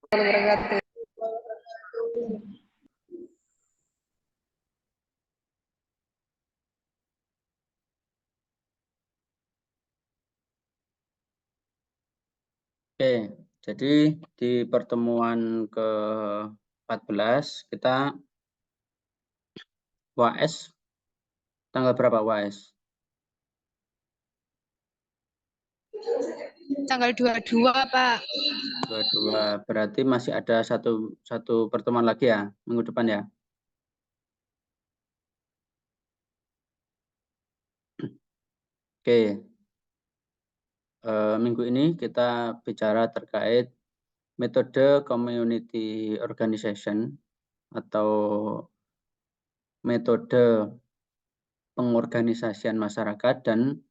wabarakatuh. Oke, jadi di pertemuan ke-14 kita UAS tanggal berapa UAS? Tanggal 22, Pak. 22, berarti masih ada satu pertemuan lagi ya, minggu depan ya. Oke, minggu ini kita bicara terkait metode community organization atau metode pengorganisasian masyarakat dan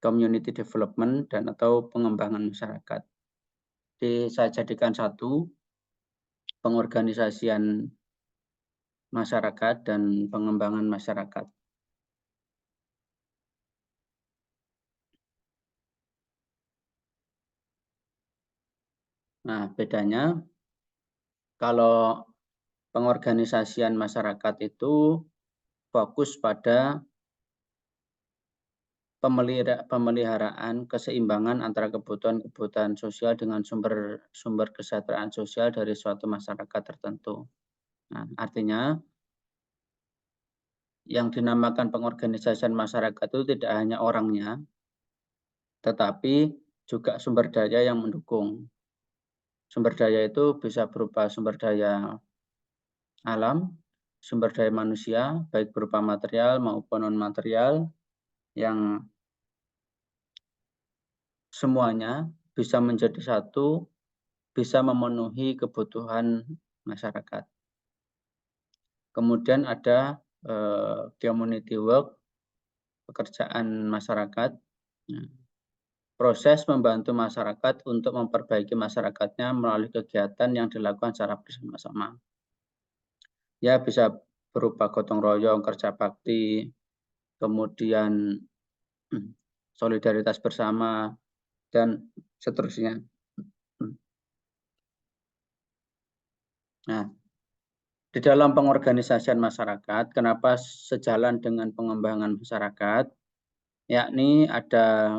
community development dan atau pengembangan masyarakat. Jadi saya jadikan satu pengorganisasian masyarakat dan pengembangan masyarakat. Nah, bedanya kalau pengorganisasian masyarakat itu fokus pada pemeliharaan keseimbangan antara kebutuhan sosial dengan sumber kesejahteraan sosial dari suatu masyarakat tertentu. Nah, artinya yang dinamakan pengorganisasian masyarakat itu tidak hanya orangnya, tetapi juga sumber daya yang mendukung. Sumber daya itu bisa berupa sumber daya alam, sumber daya manusia, baik berupa material maupun non-material, yang semuanya bisa menjadi satu, bisa memenuhi kebutuhan masyarakat. Kemudian ada community work, pekerjaan masyarakat. Proses membantu masyarakat untuk memperbaiki masyarakatnya melalui kegiatan yang dilakukan secara bersama-sama. Ya, bisa berupa gotong royong, kerja bakti, kemudian solidaritas bersama, dan seterusnya. Nah, di dalam pengorganisasian masyarakat, kenapa sejalan dengan pengembangan masyarakat, yakni ada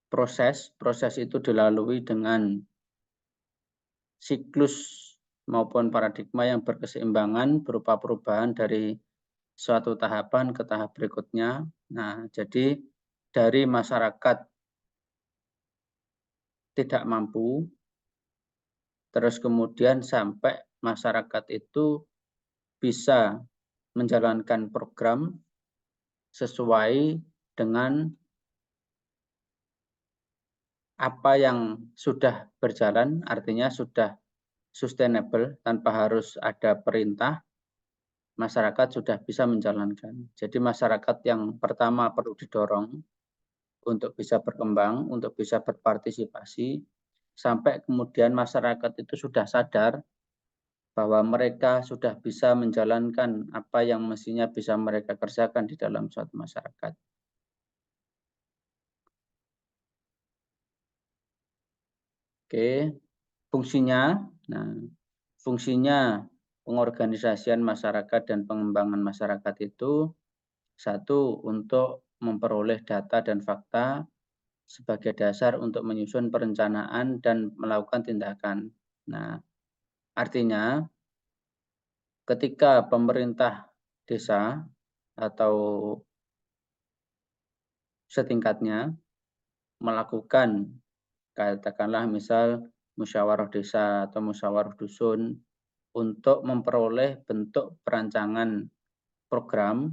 proses itu dilalui dengan siklus maupun paradigma yang berkeseimbangan berupa perubahan dari suatu tahapan ke tahap berikutnya. Nah, jadi dari masyarakat tidak mampu, terus kemudian sampai masyarakat itu bisa menjalankan program sesuai dengan apa yang sudah berjalan, artinya sudah sustainable tanpa harus ada perintah, masyarakat sudah bisa menjalankan. Jadi masyarakat yang pertama perlu didorong untuk bisa berkembang, untuk bisa berpartisipasi, sampai kemudian masyarakat itu sudah sadar bahwa mereka sudah bisa menjalankan apa yang mestinya bisa mereka kerjakan di dalam suatu masyarakat. Oke, fungsinya. Nah, fungsinya pengorganisasian masyarakat dan pengembangan masyarakat itu, satu, untuk memperoleh data dan fakta sebagai dasar untuk menyusun perencanaan dan melakukan tindakan. Nah, artinya ketika pemerintah desa atau setingkatnya melakukan, katakanlah misal musyawarah desa atau musyawarah dusun, untuk memperoleh bentuk perancangan program,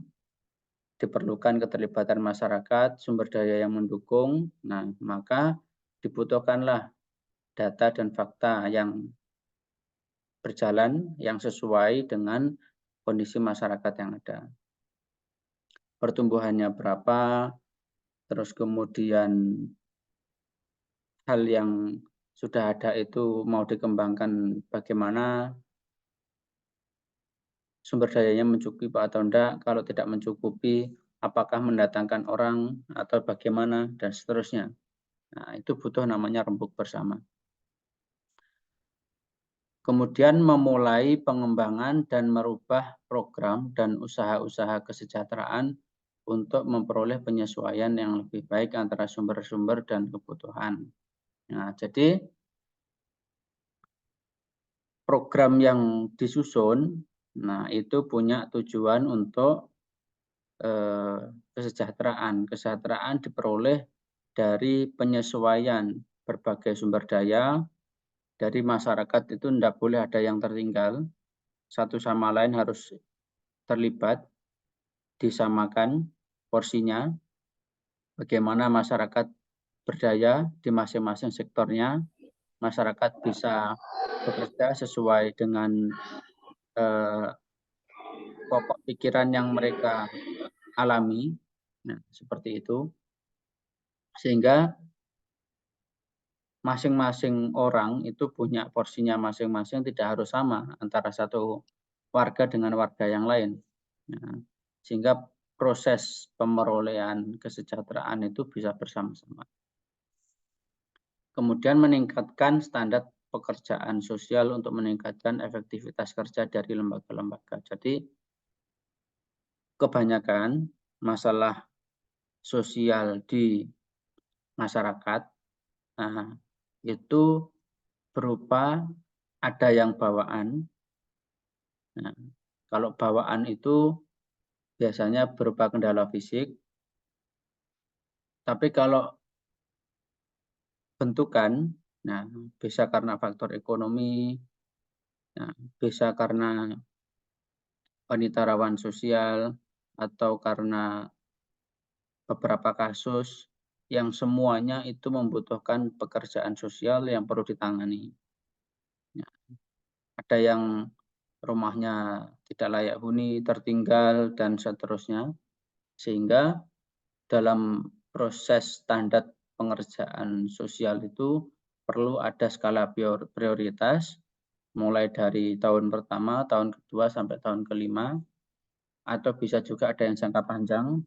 diperlukan keterlibatan masyarakat, sumber daya yang mendukung. Nah, maka dibutuhkanlah data dan fakta yang berjalan, yang sesuai dengan kondisi masyarakat yang ada. Pertumbuhannya berapa, terus kemudian hal yang sudah ada itu mau dikembangkan bagaimana, sumber dayanya mencukupi atau tidak, kalau tidak mencukupi, apakah mendatangkan orang atau bagaimana, dan seterusnya. Nah, itu butuh namanya rembuk bersama. Kemudian memulai pengembangan dan merubah program dan usaha-usaha kesejahteraan untuk memperoleh penyesuaian yang lebih baik antara sumber-sumber dan kebutuhan. Nah, jadi program yang disusun, nah itu punya tujuan untuk kesejahteraan. Kesejahteraan diperoleh dari penyesuaian berbagai sumber daya, dari masyarakat itu tidak boleh ada yang tertinggal, satu sama lain harus terlibat, disamakan porsinya, bagaimana masyarakat berdaya di masing-masing sektornya, masyarakat bisa bekerja sesuai dengan pokok pikiran yang mereka alami, nah, seperti itu, sehingga masing-masing orang itu punya porsinya masing-masing, tidak harus sama antara satu warga dengan warga yang lain. Nah, sehingga proses pemerolehan kesejahteraan itu bisa bersama-sama. Kemudian meningkatkan standar pekerjaan sosial untuk meningkatkan efektivitas kerja dari lembaga-lembaga. Jadi kebanyakan masalah sosial di masyarakat itu berupa ada yang bawaan. Nah, kalau bawaan itu biasanya berupa kendala fisik, tapi kalau bentukan, nah bisa karena faktor ekonomi, nah, bisa karena wanita rawan sosial, atau karena beberapa kasus yang semuanya itu membutuhkan pekerjaan sosial yang perlu ditangani. Nah, ada yang rumahnya tidak layak huni, tertinggal, dan seterusnya. Sehingga dalam proses standar pengerjaan sosial itu perlu ada skala prioritas, mulai dari tahun pertama, tahun kedua, sampai tahun kelima, atau bisa juga ada yang jangka panjang,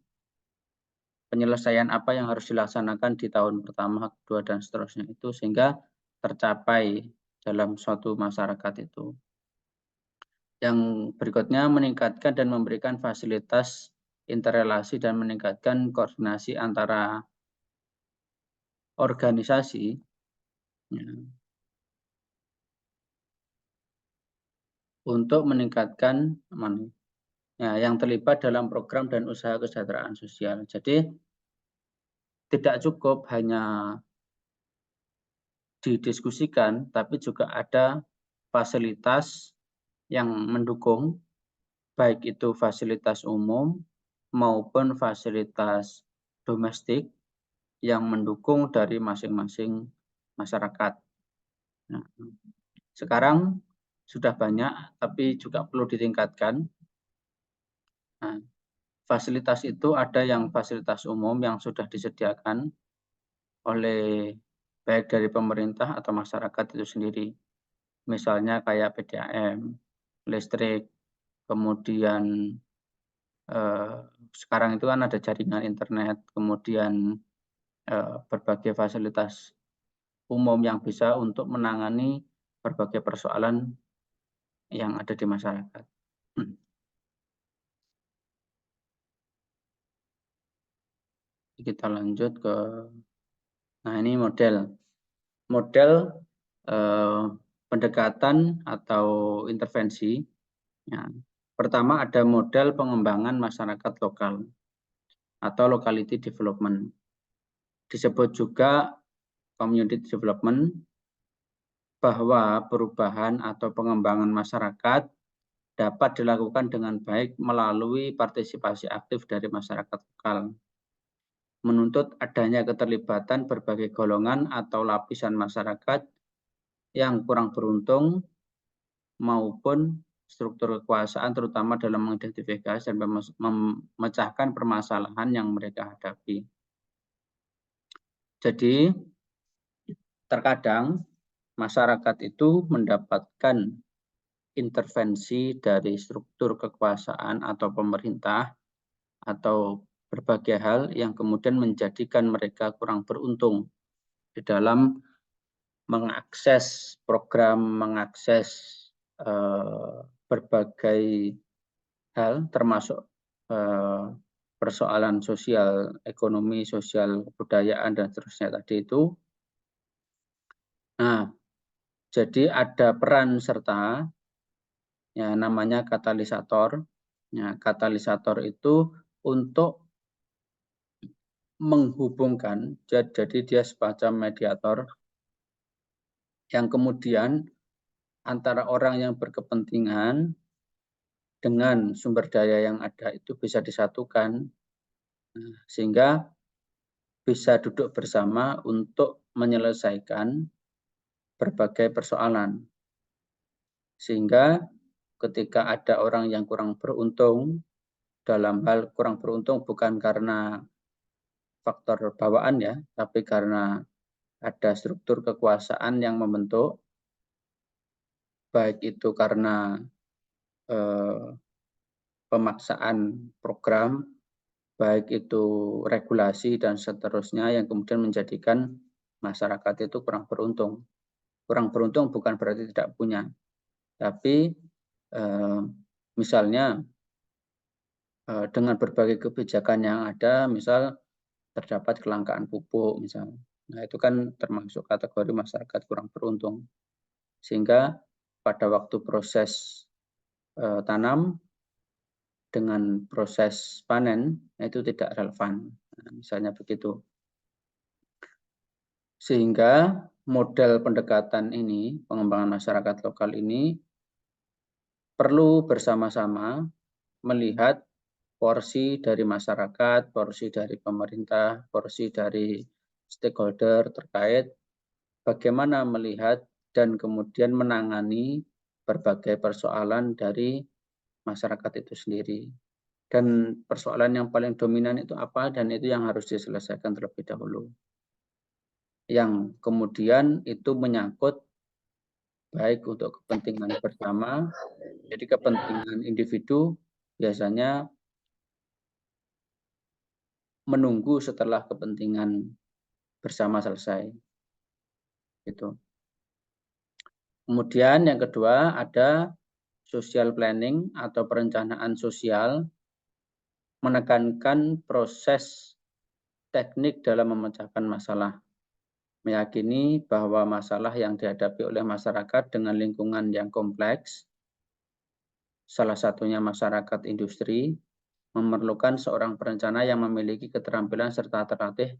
penyelesaian apa yang harus dilaksanakan di tahun pertama, kedua, dan seterusnya itu, sehingga tercapai dalam suatu masyarakat itu. Yang berikutnya meningkatkan dan memberikan fasilitas interrelasi dan meningkatkan koordinasi antara organisasi ya, untuk meningkatkan ya, yang terlibat dalam program dan usaha kesejahteraan sosial. Jadi tidak cukup hanya didiskusikan, tapi juga ada fasilitas yang mendukung, baik itu fasilitas umum maupun fasilitas domestik yang mendukung dari masing-masing masyarakat. Nah, sekarang sudah banyak, tapi juga perlu ditingkatkan. Nah, fasilitas itu ada yang fasilitas umum yang sudah disediakan oleh baik dari pemerintah atau masyarakat itu sendiri. Misalnya kayak PDAM, listrik, kemudian sekarang itu kan ada jaringan internet, kemudian berbagai fasilitas umum yang bisa untuk menangani berbagai persoalan yang ada di masyarakat. Kita lanjut ke, nah ini model pendekatan atau intervensi. Ya. Pertama ada model pengembangan masyarakat lokal atau locality development. Disebut juga community development, bahwa perubahan atau pengembangan masyarakat dapat dilakukan dengan baik melalui partisipasi aktif dari masyarakat lokal. Menuntut adanya keterlibatan berbagai golongan atau lapisan masyarakat yang kurang beruntung maupun struktur kekuasaan, terutama dalam mengidentifikasi dan memecahkan permasalahan yang mereka hadapi. Jadi terkadang masyarakat itu mendapatkan intervensi dari struktur kekuasaan atau pemerintah atau berbagai hal yang kemudian menjadikan mereka kurang beruntung di dalam mengakses program, mengakses berbagai hal, termasuk persoalan sosial, ekonomi, sosial, kebudayaan, dan seterusnya tadi itu. Nah, jadi ada peran serta, ya namanya katalisator. Ya, katalisator itu untuk menghubungkan, jadi dia semacam mediator yang kemudian antara orang yang berkepentingan dengan sumber daya yang ada itu bisa disatukan, sehingga bisa duduk bersama untuk menyelesaikan berbagai persoalan. Sehingga ketika ada orang yang kurang beruntung, dalam hal kurang beruntung bukan karena faktor bawaan ya, tapi karena ada struktur kekuasaan yang membentuk, baik itu karena pemaksaan program, baik itu regulasi dan seterusnya yang kemudian menjadikan masyarakat itu kurang beruntung. Kurang beruntung bukan berarti tidak punya, tapi misalnya dengan berbagai kebijakan yang ada, misal terdapat kelangkaan pupuk misalnya. Nah, itu kan termasuk kategori masyarakat kurang beruntung. Sehingga pada waktu proses tanam dengan proses panen itu tidak relevan. Nah, misalnya begitu. Sehingga model pendekatan ini, pengembangan masyarakat lokal ini perlu bersama-sama melihat porsi dari masyarakat, porsi dari pemerintah, porsi dari stakeholder terkait bagaimana melihat dan kemudian menangani berbagai persoalan dari masyarakat itu sendiri. Dan persoalan yang paling dominan itu apa, dan itu yang harus diselesaikan terlebih dahulu. Yang kemudian itu menyangkut baik untuk kepentingan bersama, jadi kepentingan individu biasanya menunggu setelah kepentingan bersama selesai. Gitu. Kemudian yang kedua ada social planning atau perencanaan sosial, menekankan proses teknik dalam memecahkan masalah. Meyakini bahwa masalah yang dihadapi oleh masyarakat dengan lingkungan yang kompleks, salah satunya masyarakat industri, memerlukan seorang perencana yang memiliki keterampilan serta terlatih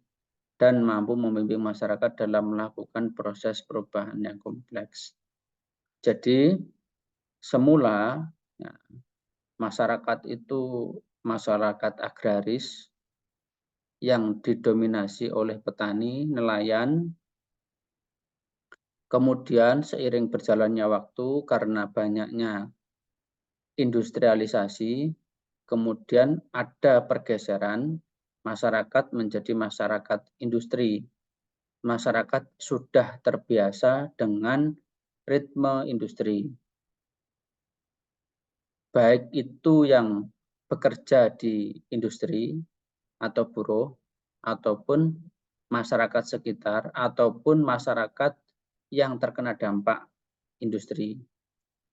dan mampu membimbing masyarakat dalam melakukan proses perubahan yang kompleks. Jadi semula ya, masyarakat itu masyarakat agraris yang didominasi oleh petani, nelayan. Kemudian seiring berjalannya waktu karena banyaknya industrialisasi, kemudian ada pergeseran masyarakat menjadi masyarakat industri. Masyarakat sudah terbiasa dengan ritme industri. Baik itu yang bekerja di industri atau buruh, ataupun masyarakat sekitar, ataupun masyarakat yang terkena dampak industri.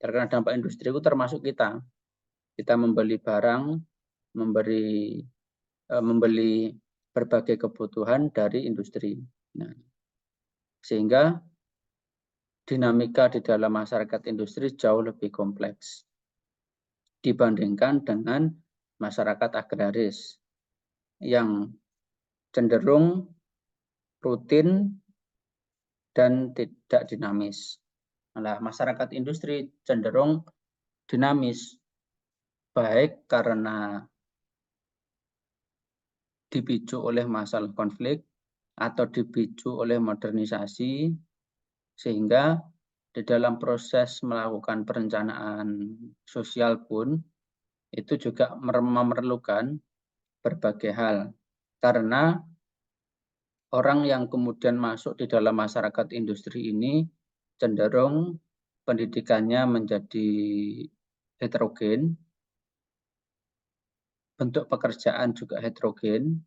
Terkena dampak industri itu termasuk kita. Kita membeli barang, membeli berbagai kebutuhan dari industri. Nah, sehingga dinamika di dalam masyarakat industri jauh lebih kompleks dibandingkan dengan masyarakat agraris yang cenderung rutin dan tidak dinamis. Nah, masyarakat industri cenderung dinamis, baik karena dipicu oleh masalah konflik atau dipicu oleh modernisasi, sehingga di dalam proses melakukan perencanaan sosial pun itu juga memerlukan berbagai hal. Karena orang yang kemudian masuk di dalam masyarakat industri ini cenderung pendidikannya menjadi heterogen, bentuk pekerjaan juga heterogen,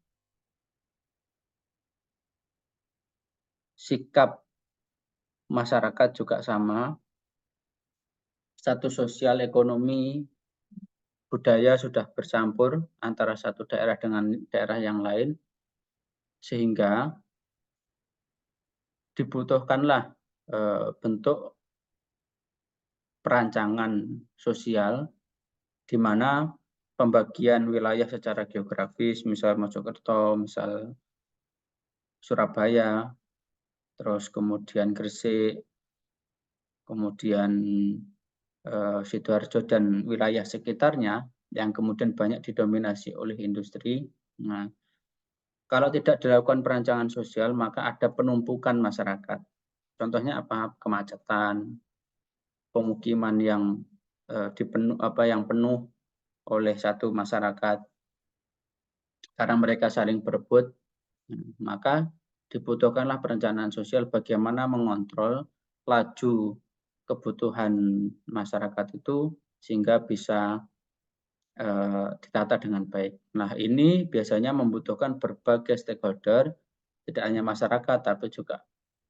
sikap masyarakat juga sama. Status sosial, ekonomi, budaya sudah bercampur antara satu daerah dengan daerah yang lain, sehingga dibutuhkanlah bentuk perancangan sosial di mana pembagian wilayah secara geografis, misal Mojokerto, misal Surabaya, terus kemudian Gresik, kemudian Sidoarjo dan wilayah sekitarnya yang kemudian banyak didominasi oleh industri. Nah, kalau tidak dilakukan perancangan sosial, maka ada penumpukan masyarakat. Contohnya apa? Kemacetan, pemukiman yang penuh oleh satu masyarakat karena mereka saling berebut, maka dibutuhkanlah perencanaan sosial bagaimana mengontrol laju kebutuhan masyarakat itu sehingga bisa ditata dengan baik. Nah, ini biasanya membutuhkan berbagai stakeholder, tidak hanya masyarakat, tapi juga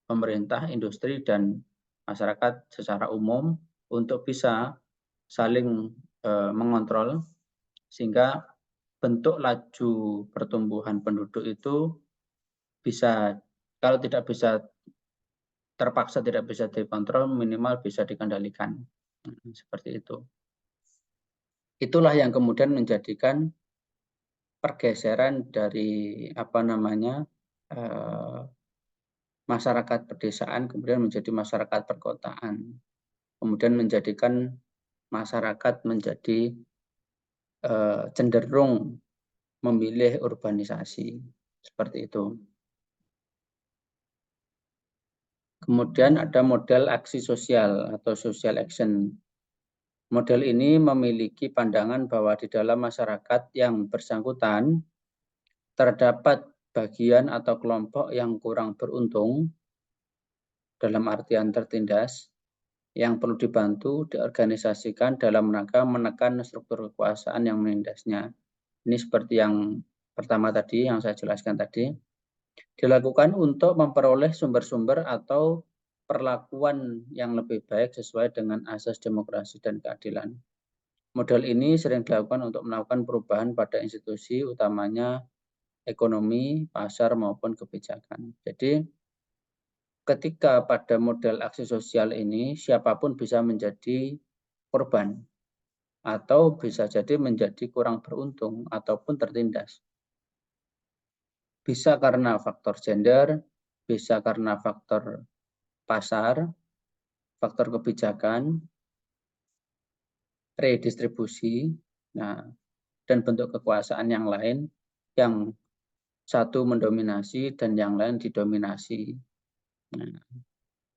pemerintah, industri, dan masyarakat secara umum untuk bisa saling mengontrol sehingga bentuk laju pertumbuhan penduduk itu bisa, kalau tidak bisa terpaksa tidak bisa dikontrol, minimal bisa dikendalikan. Seperti itu. Itulah yang kemudian menjadikan pergeseran dari masyarakat pedesaan kemudian menjadi masyarakat perkotaan, kemudian menjadikan masyarakat menjadi cenderung memilih urbanisasi, seperti itu. Kemudian ada model aksi sosial atau social action. Model ini memiliki pandangan bahwa di dalam masyarakat yang bersangkutan terdapat bagian atau kelompok yang kurang beruntung, dalam artian tertindas, yang perlu dibantu diorganisasikan dalam rangka menekan struktur kekuasaan yang menindasnya. Ini seperti yang pertama tadi, yang saya jelaskan tadi, dilakukan untuk memperoleh sumber-sumber atau perlakuan yang lebih baik sesuai dengan asas demokrasi dan keadilan. Model ini sering dilakukan untuk melakukan perubahan pada institusi, utamanya ekonomi, pasar, maupun kebijakan. Jadi, ketika pada model aksi sosial ini, siapapun bisa menjadi korban, atau bisa jadi menjadi kurang beruntung, ataupun tertindas. Bisa karena faktor gender, bisa karena faktor pasar, faktor kebijakan, redistribusi, dan bentuk kekuasaan yang lain, yang satu mendominasi dan yang lain didominasi.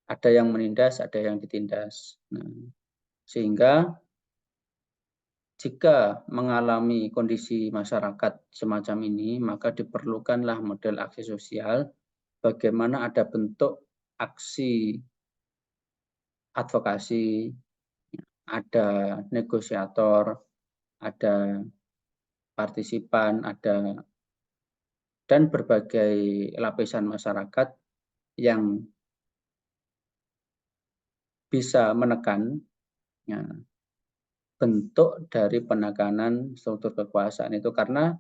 Ada yang menindas, ada yang ditindas. Sehingga jika mengalami kondisi masyarakat semacam ini, maka diperlukanlah model aksi sosial, bagaimana ada bentuk aksi advokasi, ada negosiator, ada partisipan, dan berbagai lapisan masyarakat yang bisa menekan bentuk dari penekanan struktur kekuasaan itu, karena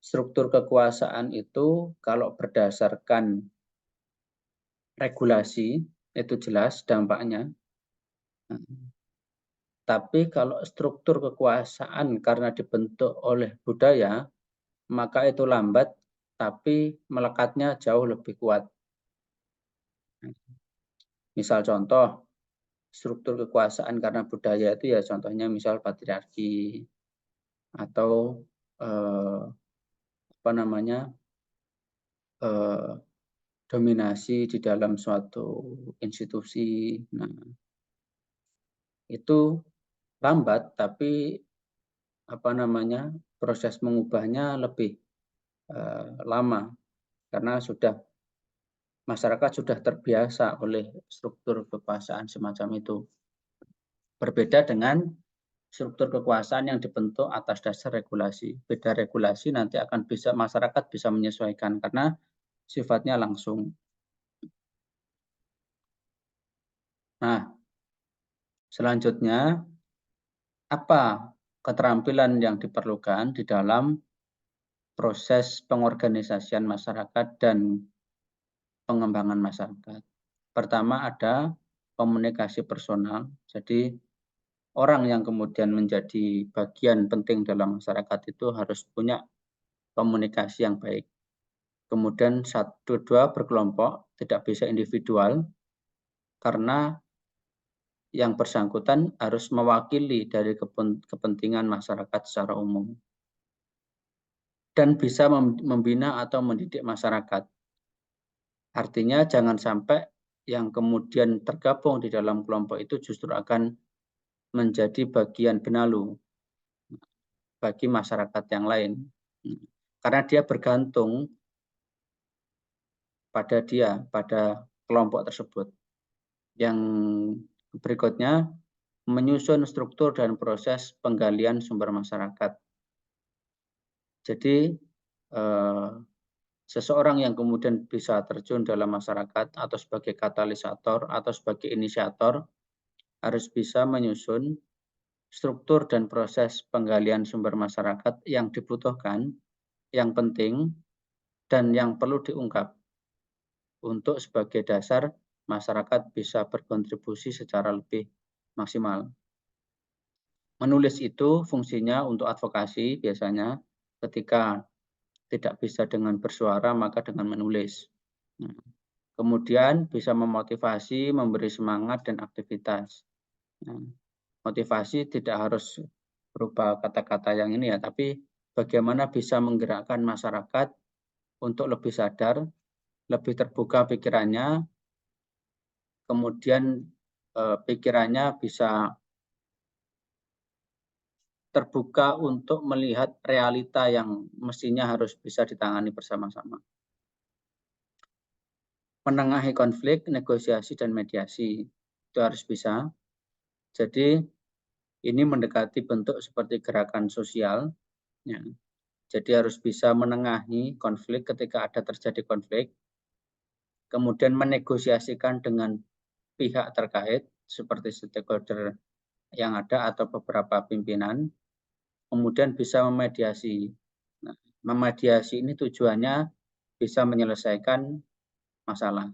struktur kekuasaan itu kalau berdasarkan regulasi itu jelas dampaknya. Tapi kalau struktur kekuasaan karena dibentuk oleh budaya, maka itu lambat, tapi melekatnya jauh lebih kuat. Misal contoh, struktur kekuasaan karena budaya itu ya contohnya misal patriarki, atau dominasi di dalam suatu institusi. Nah, itu lambat, tapi proses mengubahnya lebih lama karena masyarakat sudah terbiasa oleh struktur kekuasaan semacam itu. Berbeda dengan struktur kekuasaan yang dibentuk atas dasar regulasi. Beda regulasi nanti akan masyarakat bisa menyesuaikan karena sifatnya langsung. Nah, selanjutnya apa keterampilan yang diperlukan di dalam proses pengorganisasian masyarakat dan pengembangan masyarakat? Pertama ada komunikasi personal. Jadi orang yang kemudian menjadi bagian penting dalam masyarakat itu harus punya komunikasi yang baik. Kemudian dua berkelompok, tidak bisa individual, karena yang bersangkutan harus mewakili dari kepentingan masyarakat secara umum. Dan bisa membina atau mendidik masyarakat. Artinya jangan sampai yang kemudian tergabung di dalam kelompok itu justru akan menjadi bagian benalu bagi masyarakat yang lain. Karena dia bergantung pada kelompok tersebut. Yang berikutnya, menyusun struktur dan proses penggalian sumber masyarakat. Jadi, seseorang yang kemudian bisa terjun dalam masyarakat atau sebagai katalisator atau sebagai inisiator harus bisa menyusun struktur dan proses penggalian sumber masyarakat yang dibutuhkan, yang penting, dan yang perlu diungkap untuk sebagai dasar masyarakat bisa berkontribusi secara lebih maksimal. Menulis itu fungsinya untuk advokasi biasanya ketika tidak bisa dengan bersuara maka dengan menulis. Nah, kemudian bisa memotivasi, memberi semangat dan aktivitas. Nah, motivasi tidak harus berupa kata-kata yang ini ya, tapi bagaimana bisa menggerakkan masyarakat untuk lebih sadar, lebih terbuka pikirannya, kemudian pikirannya bisa terbuka untuk melihat realita yang mestinya harus bisa ditangani bersama-sama. Menengahi konflik, negosiasi, dan mediasi. Itu harus bisa. Jadi ini mendekati bentuk seperti gerakan sosial. Ya. Jadi harus bisa menengahi konflik ketika ada terjadi konflik. Kemudian menegosiasikan dengan pihak terkait seperti stakeholder yang ada atau beberapa pimpinan. Kemudian bisa memediasi. Nah, memediasi ini tujuannya bisa menyelesaikan masalah.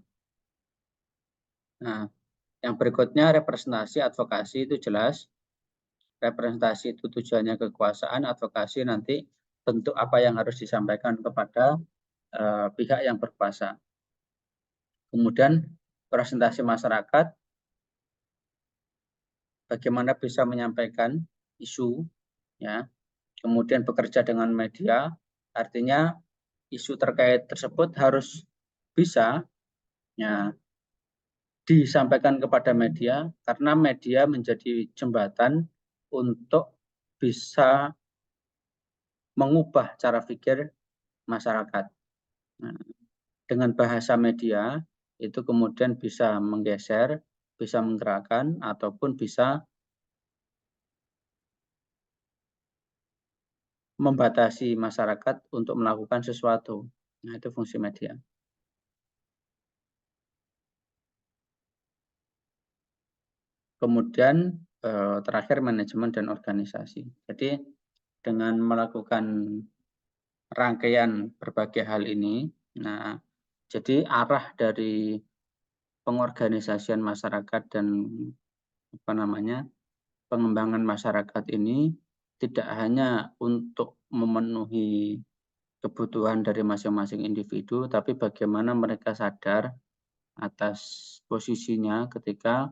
Nah, yang berikutnya representasi advokasi itu jelas. Representasi itu tujuannya kekuasaan, advokasi nanti bentuk apa yang harus disampaikan kepada pihak yang berkuasa. Kemudian presentasi masyarakat, bagaimana bisa menyampaikan isu, ya. Kemudian bekerja dengan media, artinya isu terkait tersebut harus bisa ya, disampaikan kepada media karena media menjadi jembatan untuk bisa mengubah cara pikir masyarakat. Nah, dengan bahasa media itu kemudian bisa menggeser, bisa menggerakkan ataupun bisa membatasi masyarakat untuk melakukan sesuatu. Nah, itu fungsi media. Kemudian terakhir manajemen dan organisasi. Jadi dengan melakukan rangkaian berbagai hal ini, nah jadi arah dari pengorganisasian masyarakat dan apa namanya pengembangan masyarakat ini tidak hanya untuk memenuhi kebutuhan dari masing-masing individu, tapi bagaimana mereka sadar atas posisinya ketika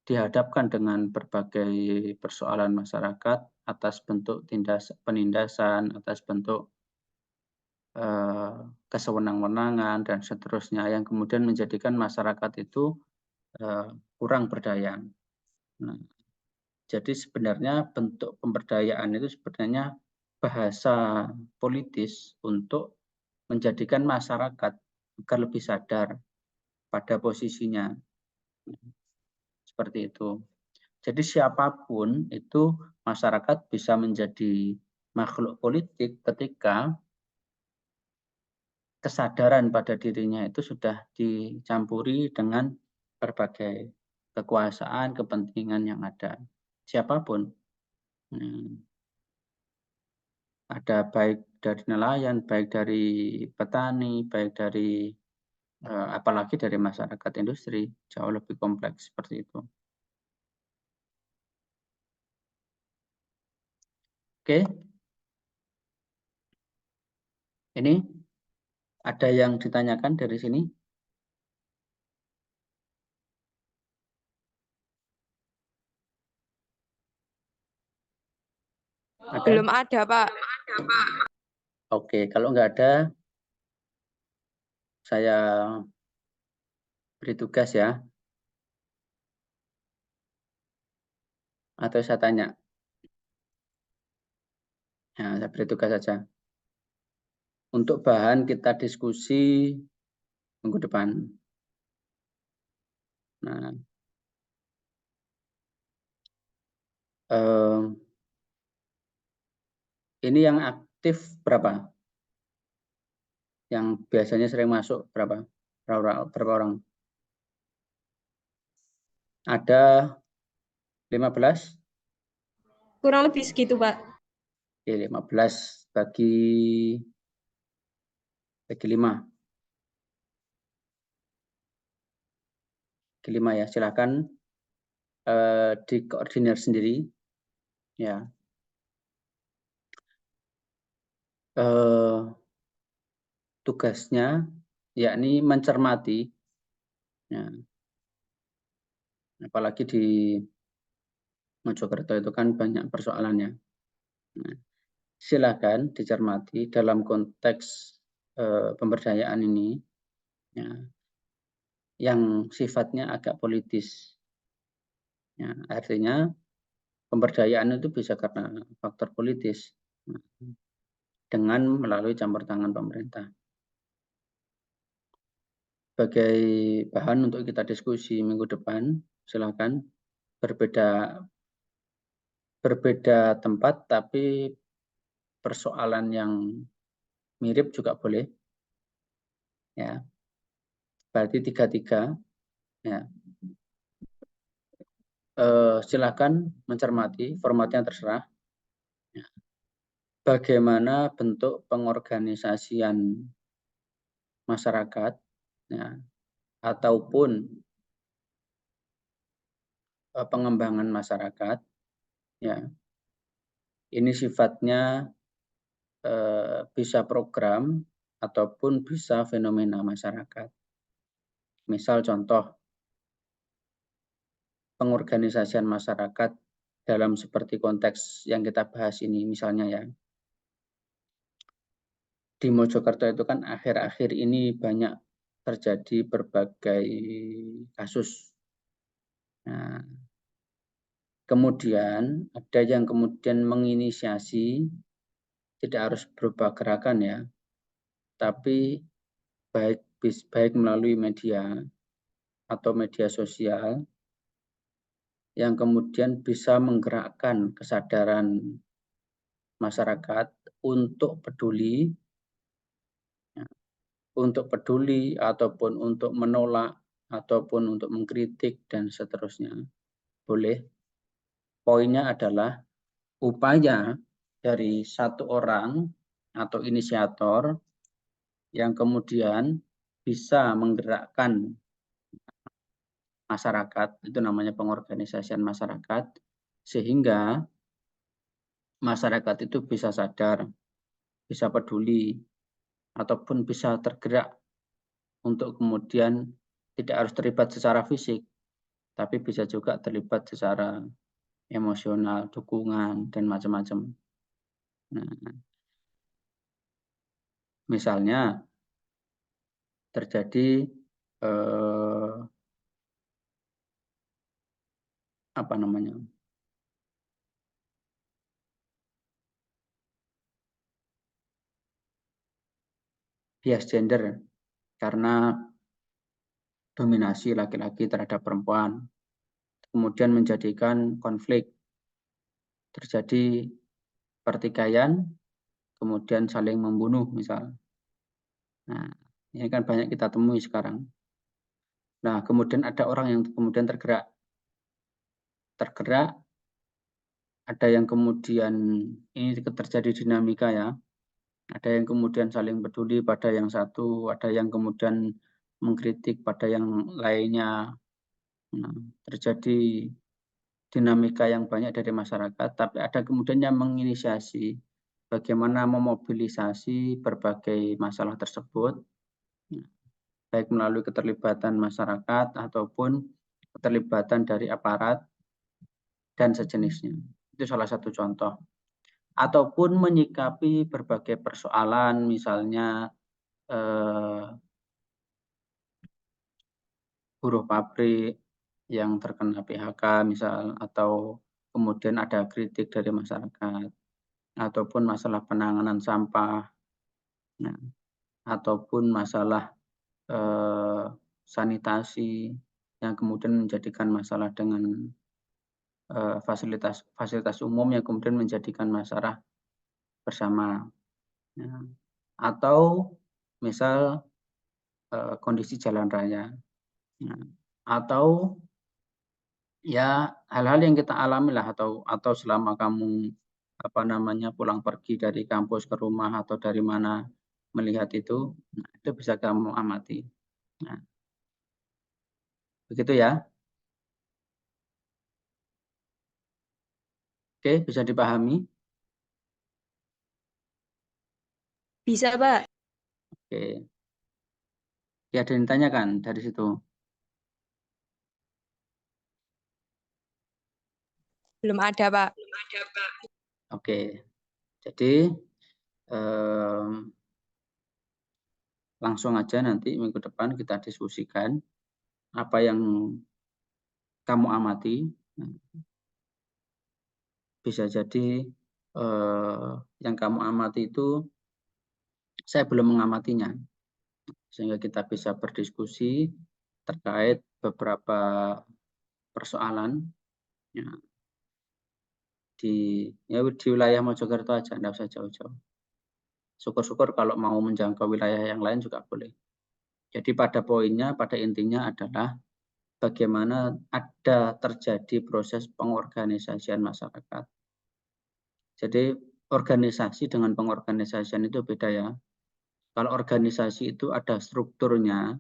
dihadapkan dengan berbagai persoalan masyarakat atas bentuk penindasan, atas bentuk kesewenang-wenangan dan seterusnya yang kemudian menjadikan masyarakat itu kurang berdaya. Nah, jadi sebenarnya bentuk pemberdayaan itu sebenarnya bahasa politis untuk menjadikan masyarakat agar lebih sadar pada posisinya. Seperti itu. Jadi siapapun itu masyarakat bisa menjadi makhluk politik ketika kesadaran pada dirinya itu sudah dicampuri dengan berbagai kekuasaan, kepentingan yang ada. Siapapun. Ada baik dari nelayan, baik dari petani, baik dari apalagi dari masyarakat industri, jauh lebih kompleks seperti itu. Oke. Ini ada yang ditanyakan dari sini? Ada? Belum ada, Pak. Oke, kalau nggak ada, saya beri tugas ya. Atau saya tanya? Nah, saya beri tugas saja. Untuk bahan kita diskusi minggu depan. Nah, ini yang aktif berapa? Yang biasanya sering masuk berapa? Berapa orang? Ada 15? Kurang lebih segitu, Pak. Oke, 15 bagi 5. Bagi 5 ya, silakan dikoordinir sendiri. Ya. Tugasnya yakni mencermati, ya, apalagi di Mojokerto itu kan banyak persoalannya. Nah, silakan dicermati dalam konteks pemberdayaan ini, ya, yang sifatnya agak politis. Ya, artinya pemberdayaan itu bisa karena faktor politis, dengan melalui campur tangan pemerintah. Sebagai bahan untuk kita diskusi minggu depan, silakan berbeda tempat, tapi persoalan yang mirip juga boleh. Ya, berarti 3-3. Ya. Silakan mencermati, formatnya terserah. Ya. Bagaimana bentuk pengorganisasian masyarakat, ya, ataupun pengembangan masyarakat, ya, ini sifatnya bisa program ataupun bisa fenomena masyarakat. Misal contoh pengorganisasian masyarakat dalam seperti konteks yang kita bahas ini, misalnya ya, di Mojokerto itu kan akhir-akhir ini banyak terjadi berbagai kasus. Nah, kemudian ada yang kemudian menginisiasi, tidak harus berupa gerakan ya, tapi baik melalui media atau media sosial yang kemudian bisa menggerakkan kesadaran masyarakat untuk peduli, ya, ataupun untuk menolak ataupun untuk mengkritik dan seterusnya. Boleh. Poinnya adalah upaya dari satu orang atau inisiator yang kemudian bisa menggerakkan masyarakat, itu namanya pengorganisasian masyarakat, sehingga masyarakat itu bisa sadar, bisa peduli, ataupun bisa tergerak untuk kemudian tidak harus terlibat secara fisik, tapi bisa juga terlibat secara emosional, dukungan, dan macam-macam. Nah, misalnya terjadi bias gender karena dominasi laki-laki terhadap perempuan, kemudian menjadikan konflik, terjadi pertikaian, kemudian saling membunuh misal. Nah, ini kan banyak kita temui sekarang. Nah, kemudian ada orang yang kemudian tergerak tergerak, ada yang kemudian ini terjadi dinamika ya, ada yang kemudian saling peduli pada yang satu, ada yang kemudian mengkritik pada yang lainnya. Nah, terjadi dinamika yang banyak dari masyarakat, tapi ada kemudian yang menginisiasi bagaimana memobilisasi berbagai masalah tersebut, baik melalui keterlibatan masyarakat ataupun keterlibatan dari aparat dan sejenisnya. Itu salah satu contoh. Ataupun menyikapi berbagai persoalan, misalnya buruh pabrik yang terkena PHK misal, atau kemudian ada kritik dari masyarakat, ataupun masalah penanganan sampah, nah, ataupun masalah sanitasi yang kemudian menjadikan masalah dengan fasilitas umum yang kemudian menjadikan masalah bersama, ya. Atau misal kondisi jalan raya, ya. Atau ya hal-hal yang kita alami lah, atau selama kamu pulang pergi dari kampus ke rumah atau dari mana melihat itu, nah, itu bisa kamu amati. Nah, begitu ya. Oke, bisa dipahami? Bisa, Pak. Oke. Ya, ada yang ditanyakan dari situ. Belum ada, Pak. Oke. Jadi langsung aja nanti minggu depan kita diskusikan apa yang kamu amati. Bisa jadi yang kamu amati itu saya belum mengamatinya, sehingga kita bisa berdiskusi terkait beberapa persoalan ya, di wilayah Mojokerto aja, tidak usah jauh-jauh. Syukur-syukur kalau mau menjangkau wilayah yang lain juga boleh. Jadi pada poinnya, pada intinya adalah bagaimana ada terjadi proses pengorganisasian masyarakat. Jadi organisasi dengan pengorganisasian itu beda ya. Kalau organisasi itu ada strukturnya,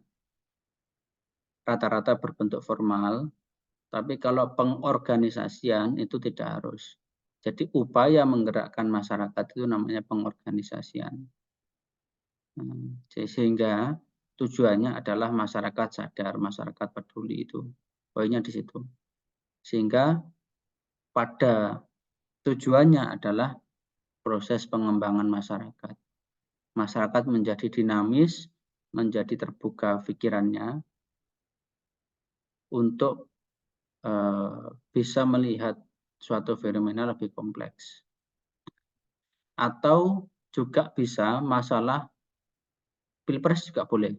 rata-rata berbentuk formal, tapi kalau pengorganisasian itu tidak harus. Jadi upaya menggerakkan masyarakat itu namanya pengorganisasian. Sehingga tujuannya adalah masyarakat sadar, masyarakat peduli itu. Poinnya di situ. Sehingga pada tujuannya adalah proses pengembangan masyarakat. Masyarakat menjadi dinamis, menjadi terbuka pikirannya untuk bisa melihat suatu fenomena lebih kompleks. Atau juga bisa masalah pilpres juga boleh.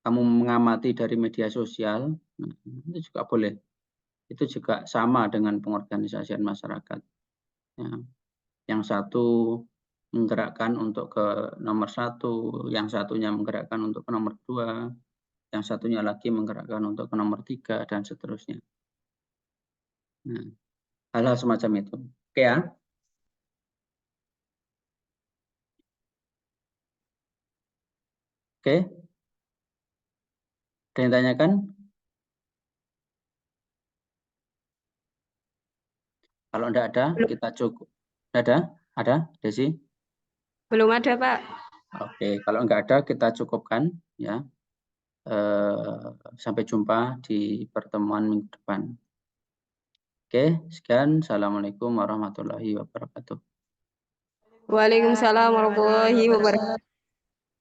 Kamu mengamati dari media sosial, itu juga boleh. Itu juga sama dengan pengorganisasian masyarakat. Ya. Yang satu menggerakkan untuk ke nomor 1, yang satunya menggerakkan untuk ke nomor 2, yang satunya lagi menggerakkan untuk ke nomor 3, dan seterusnya. Nah, hal-hal semacam itu. Oke ya. Oke. Ada yang tanyakan? Kalau enggak ada, kita cukup. Ada? Ada, Desi? Belum ada, Pak. Oke, kalau enggak ada, kita cukupkan ya. Sampai jumpa di pertemuan minggu depan. Oke, sekian. Assalamualaikum warahmatullahi wabarakatuh. Waalaikumsalam warahmatullahi wabarakatuh.